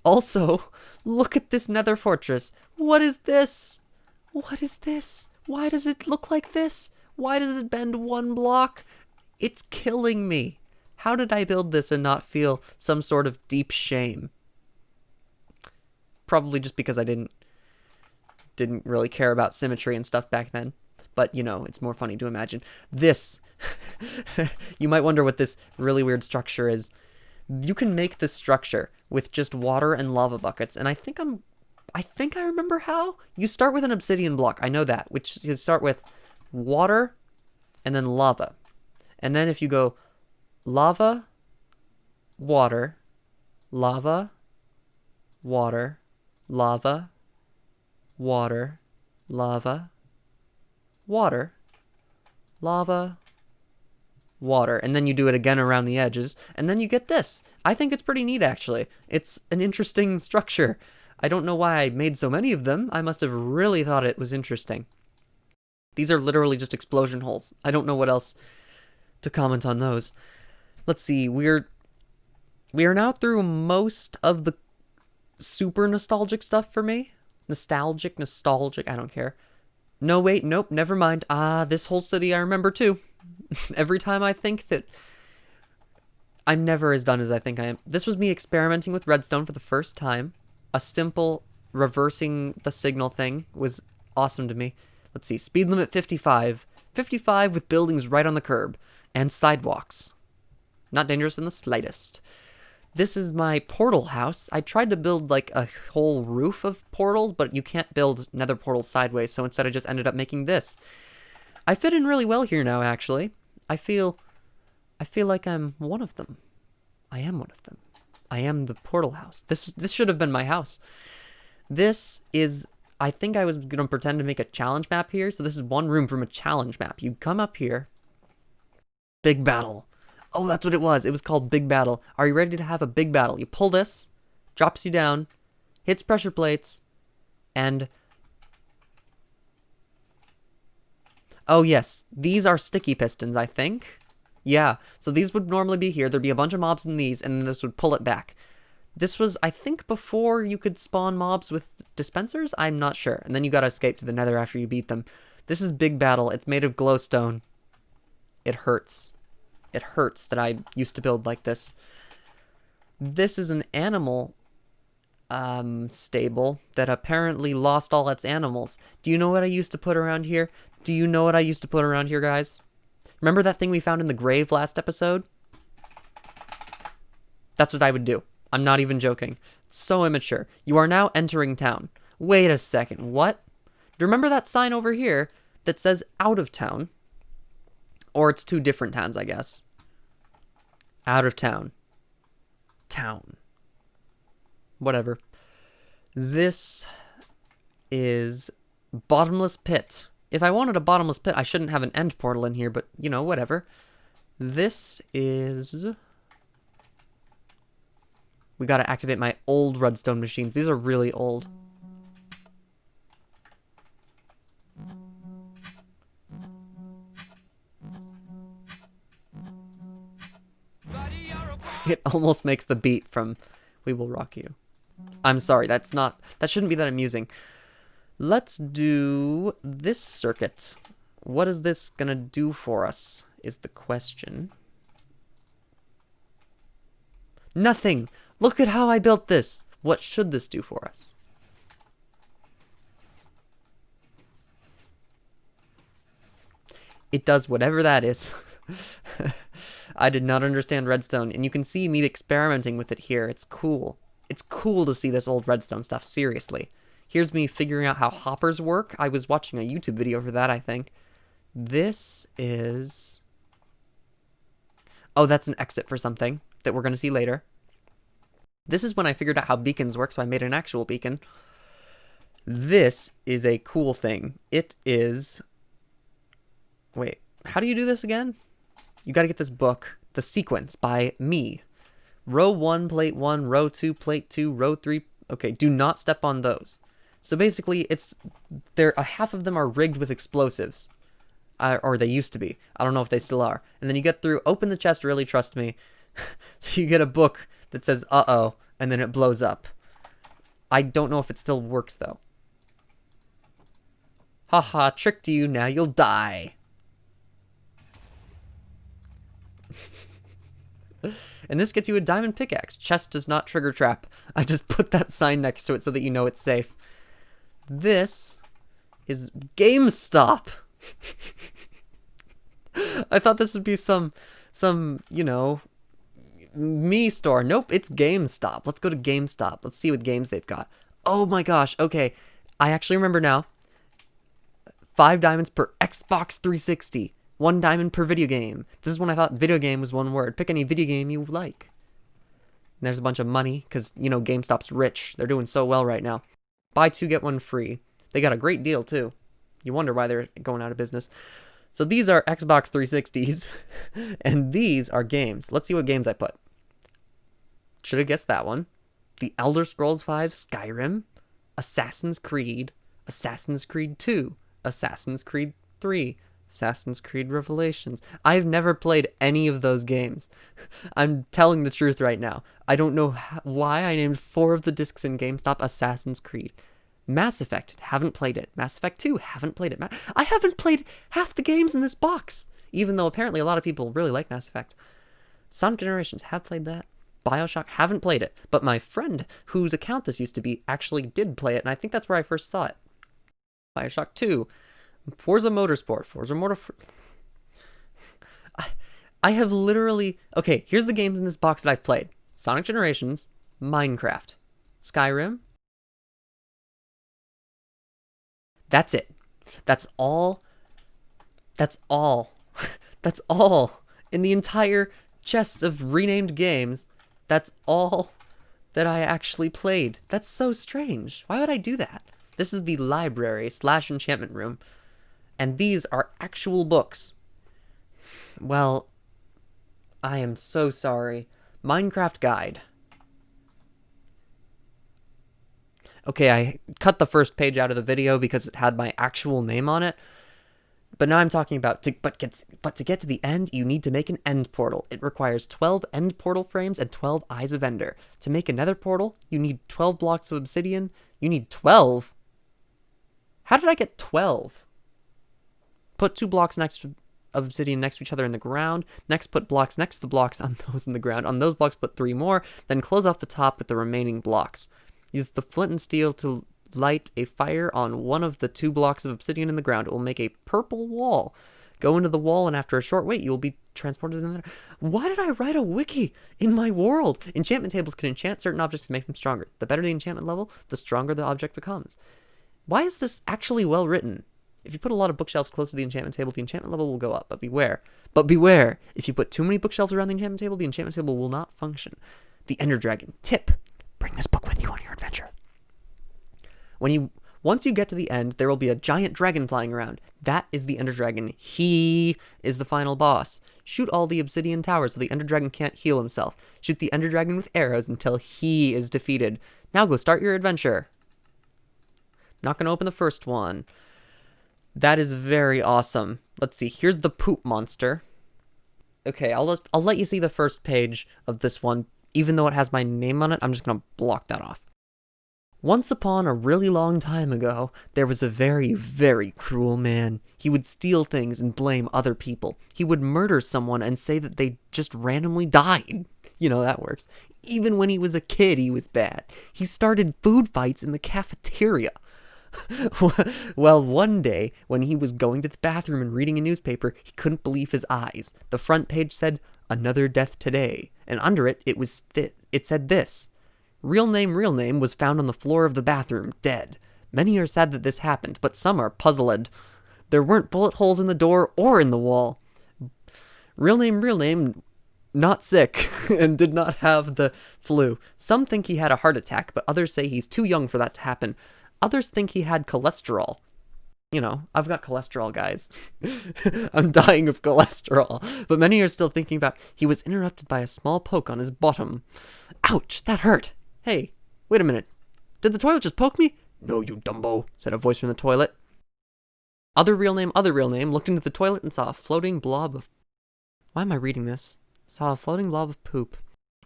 Also, look at this Nether Fortress. What is this? What is this? Why does it look like this? Why does it bend one block? It's killing me. How did I build this and not feel some sort of deep shame? Probably just because I didn't really care about symmetry and stuff back then. But, you know, it's more funny to imagine. This. You might wonder what this really weird structure is. You can make this structure with just water and lava buckets, and I think I remember how. You start with an obsidian block. I know that, which you start with water and then lava. And then if you go lava, water, lava, water, lava, water, lava, water, lava, water, and then you do it again around the edges, and then you get this. I think it's pretty neat, actually. It's an interesting structure. I don't know why I made so many of them. I must have really thought it was interesting. These are literally just explosion holes. I don't know what else to comment on those. Let's see, we are now through most of the super nostalgic stuff for me. Nostalgic, I don't care. No, wait, nope, never mind. This whole city I remember too. Every time I think that I'm never as done as I think I am. This was me experimenting with redstone for the first time. A simple reversing the signal thing was awesome to me. Let's see, speed limit 55. 55 with buildings right on the curb. And sidewalks. Not dangerous in the slightest. This is my portal house. I tried to build like a whole roof of portals, but you can't build nether portals sideways, so instead I just ended up making this. I fit in really well here now, actually. I feel like I'm one of them. I am one of them. I am the portal house. This should have been my house. This is, I think I was going to pretend to make a challenge map here. So this is one room from a challenge map. You come up here. Big battle. Oh, that's what it was. It was called Big Battle. Are you ready to have a big battle? You pull this, drops you down, hits pressure plates, and... Oh, yes. These are sticky pistons, I think. Yeah, so these would normally be here. There'd be a bunch of mobs in these, and then this would pull it back. This was, I think, before you could spawn mobs with dispensers? I'm not sure. And then you gotta escape to the nether after you beat them. This is Big Battle. It's made of glowstone. It hurts. It hurts that I used to build like this. This is an animal stable that apparently lost all its animals. Do you know what I used to put around here? Do you know what I used to put around here, guys? Remember that thing we found in the grave last episode? That's what I would do. I'm not even joking. It's so immature. You are now entering town. Wait a second, what? Do you remember that sign over here that says out of town? Or it's two different towns, I guess. Out of town. Town. Whatever. This is bottomless pit. If I wanted a bottomless pit, I shouldn't have an end portal in here, but, you know, whatever. This is... We gotta activate my old redstone machines. These are really old. It almost makes the beat from We Will Rock You. I'm sorry, that shouldn't be that amusing. Let's do this circuit. What is this gonna do for us, is the question. Nothing! Look at how I built this! What should this do for us? It does whatever that is. I did not understand redstone, and you can see me experimenting with it here. It's cool. It's cool to see this old redstone stuff, seriously. Here's me figuring out how hoppers work. I was watching a YouTube video for that, I think. This is... Oh, that's an exit for something that we're going to see later. This is when I figured out how beacons work, so I made an actual beacon. This is a cool thing. It is... Wait, how do you do this again? You gotta get this book, The Sequence, by me. Row 1, plate 1, row 2, plate 2, row 3... Okay, do not step on those. So basically, half of them are rigged with explosives. Or they used to be. I don't know if they still are. And then you get through, open the chest, really trust me. So you get a book that says, uh-oh, and then it blows up. I don't know if it still works, though. Haha, tricked you, now you'll die. And this gets you a diamond pickaxe. Chest does not trigger trap. I just put that sign next to it so that you know it's safe. This is Gamestop. I thought this would be some, you know, me store. Nope, it's GameStop. Let's go to GameStop. Let's see what games they've got. Oh my gosh, okay. I actually remember now. 5 diamonds per Xbox 360. 1 diamond per video game. This is when I thought video game was one word. Pick any video game you like. And there's a bunch of money, because, you know, GameStop's rich. They're doing so well right now. Buy 2, get 1 free. They got a great deal, too. You wonder why they're going out of business. So these are Xbox 360s, and these are games. Let's see what games I put. Should have guessed that one. The Elder Scrolls V, Skyrim, Assassin's Creed 2, Assassin's Creed 3, Assassin's Creed Revelations. I've never played any of those games. I'm telling the truth right now. I don't know why I named 4 of the discs in GameStop Assassin's Creed. Mass Effect, haven't played it. Mass Effect 2, haven't played it. I haven't played half the games in this box, even though apparently a lot of people really like Mass Effect. Sonic Generations, have played that. BioShock, haven't played it. But my friend, whose account this used to be, actually did play it, and I think that's where I first saw it. BioShock 2, Forza Motorsport, I have literally... Okay, here's the games in this box that I've played. Sonic Generations, Minecraft, Skyrim. That's it. That's all. That's all. That's all. In the entire chest of renamed games, that's all that I actually played. That's so strange. Why would I do that? This is the library / enchantment room. And these are actual books. Well, I am so sorry. Minecraft Guide. Okay, I cut the first page out of the video because it had my actual name on it. But now I'm talking about, to get to the end, you need to make an end portal. It requires 12 end portal frames and 12 eyes of ender. To make a nether portal, you need 12 blocks of obsidian. You need 12? How did I get 12? Put 2 blocks of obsidian next to each other in the ground. Next, put blocks next to the blocks on those in the ground. On those blocks, put 3 more. Then close off the top with the remaining blocks. Use the flint and steel to light a fire on one of the 2 blocks of obsidian in the ground. It will make a purple wall. Go into the wall, and after a short wait, you will be transported in there. Why did I write a wiki in my world? Enchantment tables can enchant certain objects to make them stronger. The better the enchantment level, the stronger the object becomes. Why is this actually well written? If you put a lot of bookshelves close to the enchantment table, the enchantment level will go up. But beware. But beware! If you put too many bookshelves around the enchantment table will not function. The Ender Dragon. Tip. Bring this book with you on your adventure. Once you get to the end, there will be a giant dragon flying around. That is the Ender Dragon. He is the final boss. Shoot all the obsidian towers so the Ender Dragon can't heal himself. Shoot the Ender Dragon with arrows until he is defeated. Now go start your adventure. Not gonna open the first one. That is very awesome. Let's see. Here's the poop monster. Okay, I'll let you see the first page of this one. Even though it has my name on it, I'm just gonna block that off. Once upon a really long time ago, there was a very, very cruel man. He would steal things and blame other people. He would murder someone and say that they just randomly died. You know, that works. Even when he was a kid, he was bad. He started food fights in the cafeteria. Well, one day, when he was going to the bathroom and reading a newspaper, he couldn't believe his eyes. The front page said, "Another death today." And under it, it said this. Real name was found on the floor of the bathroom, dead. Many are sad that this happened, but some are puzzled. There weren't bullet holes in the door or in the wall. Real name, not sick, and did not have the flu. Some think he had a heart attack, but others say he's too young for that to happen. Others think he had cholesterol. You know, I've got cholesterol, guys. I'm dying of cholesterol. But many are still thinking about he was interrupted by a small poke on his bottom. Ouch, that hurt. Hey, wait a minute. Did the toilet just poke me? No, you dumbo, said a voice from the toilet. Other real name, looked into the toilet and saw a floating blob of... Why am I reading this? Saw a floating blob of poop.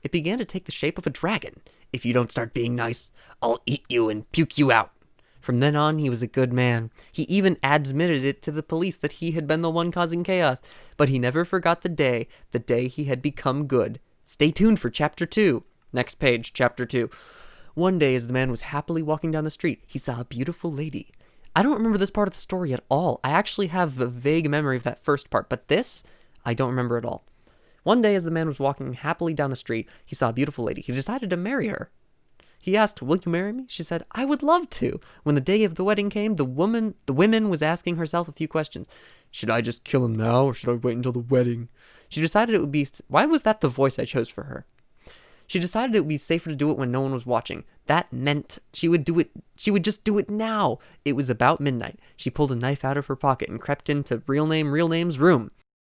It began to take the shape of a dragon. If you don't start being nice, I'll eat you and puke you out. From then on, he was a good man. He even admitted it to the police that he had been the one causing chaos, but he never forgot the day he had become good. Stay tuned for Chapter 2. Next page, Chapter 2. One day, as the man was happily walking down the street, he saw a beautiful lady. I don't remember this part of the story at all. I actually have a vague memory of that first part, but this, I don't remember at all. One day, as the man was walking happily down the street, he saw a beautiful lady. He decided to marry her. He asked, "Will you marry me?" She said, "I would love to." When the day of the wedding came, the woman was asking herself a few questions. Should I just kill him now, or should I wait until the wedding? She decided it would be... Why was that the voice I chose for her? She decided it would be safer to do it when no one was watching. That meant she would do it. She would just do it now. It was about midnight. She pulled a knife out of her pocket and crept into Real Name's room.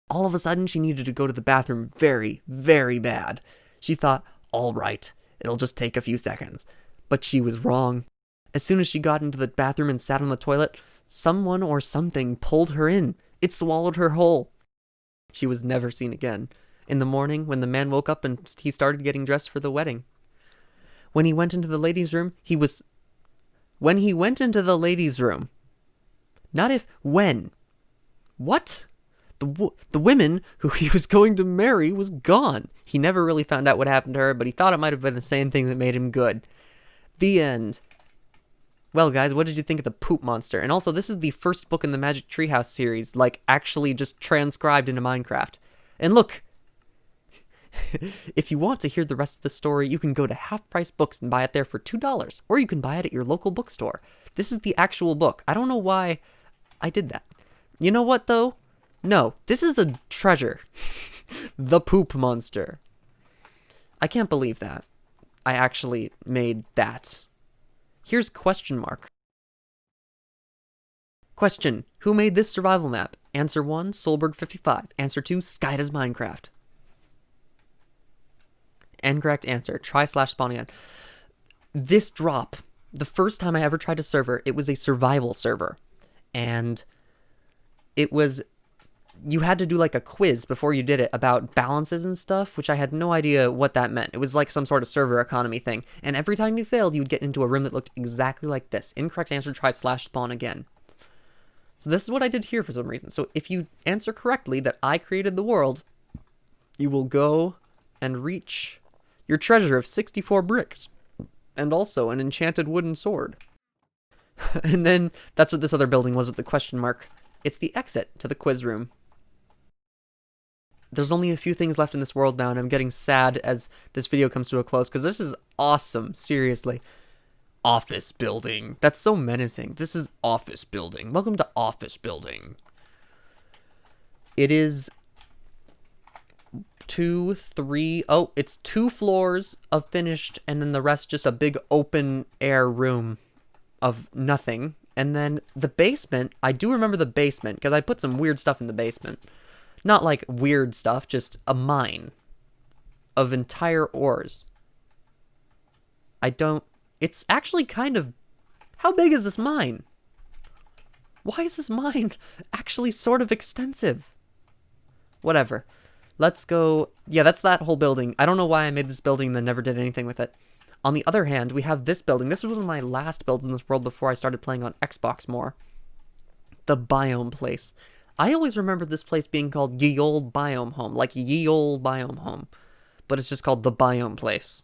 All of a sudden, she needed to go to the bathroom very, very bad. She thought, all right, it'll just take a few seconds. But she was wrong. As soon as she got into the bathroom and sat on the toilet, someone or something pulled her in. It swallowed her whole. She was never seen again. In the morning, when the man woke up and he started getting dressed for the wedding. When he went into the ladies' room, Not if, when. What? The women who he was going to marry was gone. He never really found out what happened to her, but he thought it might have been the same thing that made him good. The end. Well, guys, what did you think of the poop monster? And also, this is the first book in the Magic Treehouse series, like, actually just transcribed into Minecraft. And look, if you want to hear the rest of the story, you can go to Half Price Books and buy it there for $2, or you can buy it at your local bookstore. This is the actual book. I don't know why I did that. You know what, though? No, this is a treasure. The poop monster. I can't believe that. I actually made that. Here's question mark. Question: who made this survival map? Answer 1, Solberg55. Answer 2, Sky Does Minecraft. Incorrect answer. Try/spawn again. This drop, the first time I ever tried a server, it was a survival server. And it was... you had to do like a quiz before you did it about balances and stuff, which I had no idea what that meant. It was like some sort of server economy thing. And every time you failed, you would get into a room that looked exactly like this. Incorrect answer, try/spawn again. So this is what I did here for some reason. So if you answer correctly that I created the world, you will go and reach your treasure of 64 bricks. And also an enchanted wooden sword. And then that's what this other building was with the question mark. It's the exit to the quiz room. There's only a few things left in this world now, and I'm getting sad as this video comes to a close, because this is awesome, seriously. Office building. That's so menacing. This is office building. Welcome to office building. It is 2, 3... oh, it's 2 floors of finished, and then the rest just a big open air room of nothing. And then the basement, I do remember the basement, because I put some weird stuff in the basement. Not like weird stuff, just a mine of entire ores. It's actually kind of... how big is this mine? Why is this mine actually sort of extensive? Whatever. Let's go... yeah, that's that whole building. I don't know why I made this building and then never did anything with it. On the other hand, we have this building. This was one of my last builds in this world before I started playing on Xbox more. The Biome Place. I always remembered this place being called Ye Olde Biome Home, like Ye Olde Biome Home. But it's just called the Biome Place.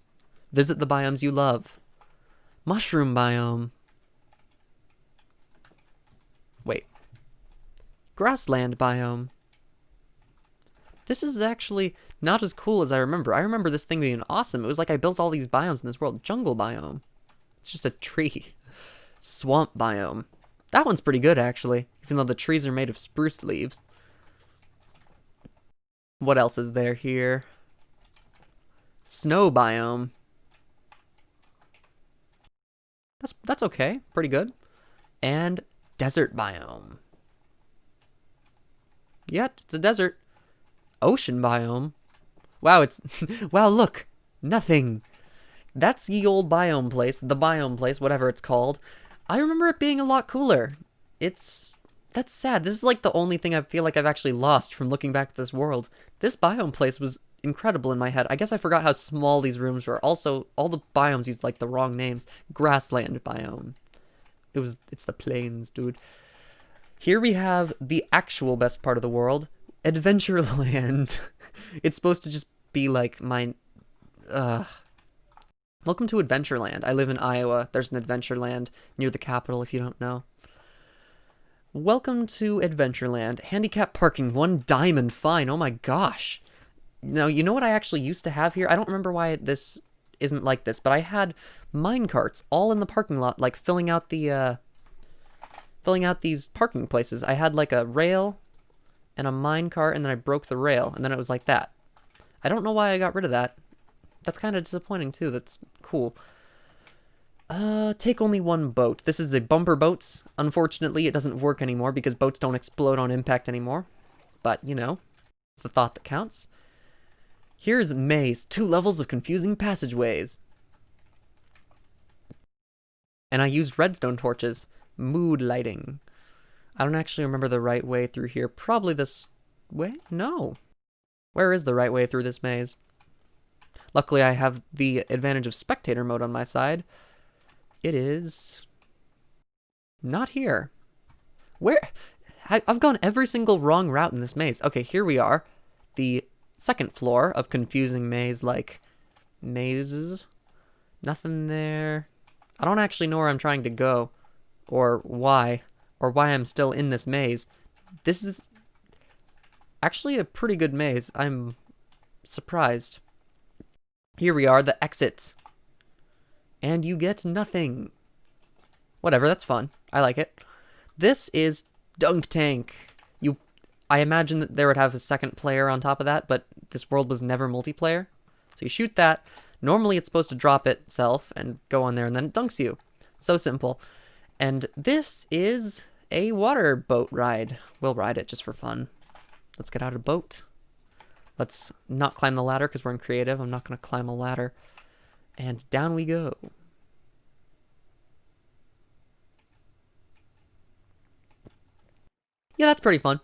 Visit the biomes you love. Mushroom Biome. Wait. Grassland Biome. This is actually not as cool as I remember. I remember this thing being awesome. It was like I built all these biomes in this world. Jungle Biome. It's just a tree. Swamp Biome. That one's pretty good, actually. Even though the trees are made of spruce leaves. What else is there here? Snow Biome. That's okay. Pretty good. And Desert Biome. Yeah, it's a desert. Ocean Biome. Wow, it's... wow, look. Nothing. That's Ye Olde Biome Place. The Biome Place, whatever it's called. I remember it being a lot cooler. That's sad. This is like the only thing I feel like I've actually lost from looking back at this world. This Biome Place was incredible in my head. I guess I forgot how small these rooms were. Also, all the biomes used like the wrong names. Grassland Biome. It's the plains, dude. Here we have the actual best part of the world, Adventureland. It's supposed to just be like my welcome to Adventureland. I live in Iowa. There's an Adventureland near the capital if you don't know. Welcome to Adventureland. Handicap parking, 1 diamond fine. Oh my gosh. Now, you know what I actually used to have here? I don't remember why this isn't like this, but I had minecarts all in the parking lot, like filling out these parking places. I had like a rail and a minecart, and then I broke the rail, and then it was like that. I don't know why I got rid of that. That's kind of disappointing too. That's cool. Take only 1 boat. This is the bumper boats. Unfortunately, it doesn't work anymore because boats don't explode on impact anymore. But, you know, it's the thought that counts. Here's maze. 2 levels of confusing passageways. And I used redstone torches. Mood lighting. I don't actually remember the right way through here. Probably this way? No. Where is the right way through this maze? Luckily, I have the advantage of spectator mode on my side. It is not here. Where? I've gone every single wrong route in this maze. Okay, here we are. The second floor of confusing maze-like mazes. Nothing there. I don't actually know where I'm trying to go. Or why I'm still in this maze. This is actually a pretty good maze. I'm surprised. Here we are, the exits. And you get nothing. Whatever, that's fun. I like it. This is Dunk Tank. I imagine that there would have a second player on top of that, but this world was never multiplayer. So you shoot that. Normally it's supposed to drop itself and go on there, and then it dunks you. So simple. And this is a water boat ride. We'll ride it just for fun. Let's get out of the boat. Let's not climb the ladder because we're in creative. I'm not going to climb a ladder. And down we go. Yeah, that's pretty fun.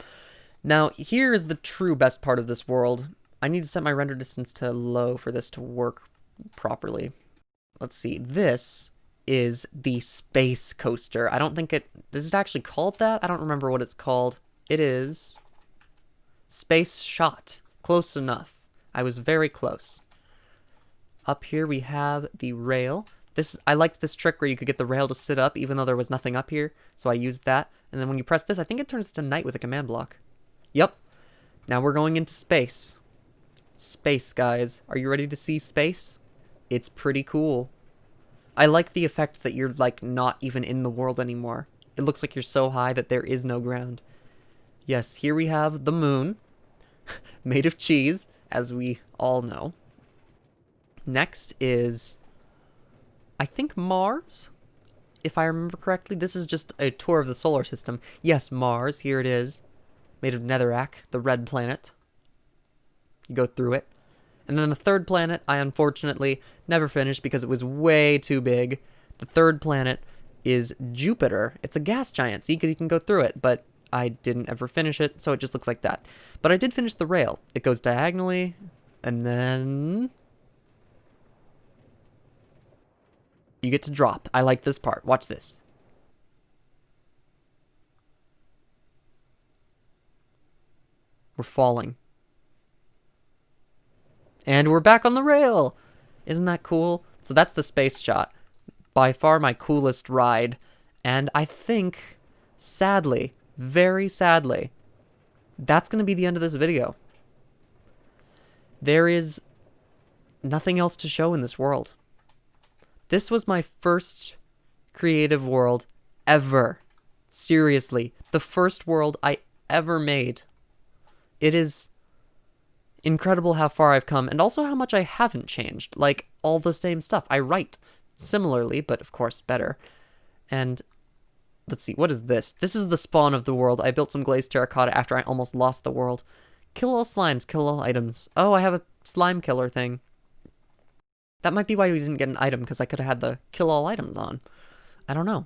Now, here is the true best part of this world. I need to set my render distance to low for this to work properly. Let's see. This is the space coaster. I don't think is it actually called that? I don't remember what it's called. It is Space Shot. Close enough. I was very close. Up here we have the rail. I liked this trick where you could get the rail to sit up even though there was nothing up here. So I used that. And then when you press this, I think it turns to night with a command block. Yep. Now we're going into space. Space, guys. Are you ready to see space? It's pretty cool. I like the effect that you're, like, not even in the world anymore. It looks like you're so high that there is no ground. Yes, here we have the moon. Made of cheese, as we all know. Next is, I think, Mars? If I remember correctly, this is just a tour of the solar system. Yes, Mars, here it is. Made of netherrack, the red planet. You go through it. And then the third planet, I unfortunately never finished because it was way too big. The third planet is Jupiter. It's a gas giant, see, because you can go through it, but I didn't ever finish it, so it just looks like that. But I did finish the rail. It goes diagonally, and then you get to drop. I like this part. Watch this. We're falling. And we're back on the rail. Isn't that cool? So that's the space shot. By far my coolest ride. And I think, sadly, very sadly, that's going to be the end of this video. There is nothing else to show in this world. This was my first creative world ever. Seriously, the first world I ever made. It is incredible how far I've come, and also how much I haven't changed. Like, all the same stuff. I write similarly, but of course better. And let's see, what is this? This is the spawn of the world. I built some glazed terracotta after I almost lost the world. Kill all slimes, kill all items. Oh, I have a slime killer thing. That might be why we didn't get an item, because I could have had the kill all items on. I don't know.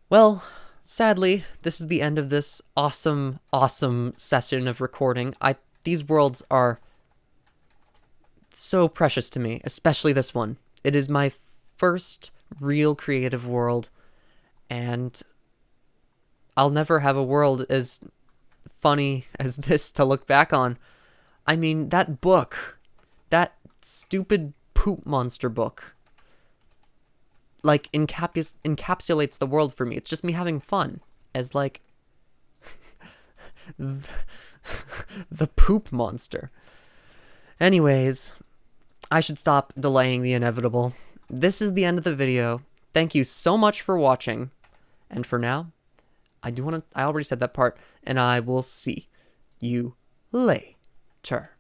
Well, sadly, this is the end of this awesome, awesome session of recording. These worlds are so precious to me, especially this one. It is my first real creative world, and I'll never have a world as funny as this to look back on. I mean, that book, that stupid poop monster book, like, encapsulates the world for me. It's just me having fun as, like, the poop monster. Anyways, I should stop delaying the inevitable. This is the end of the video. Thank you so much for watching. And for now, I already said that part, and I will see you later.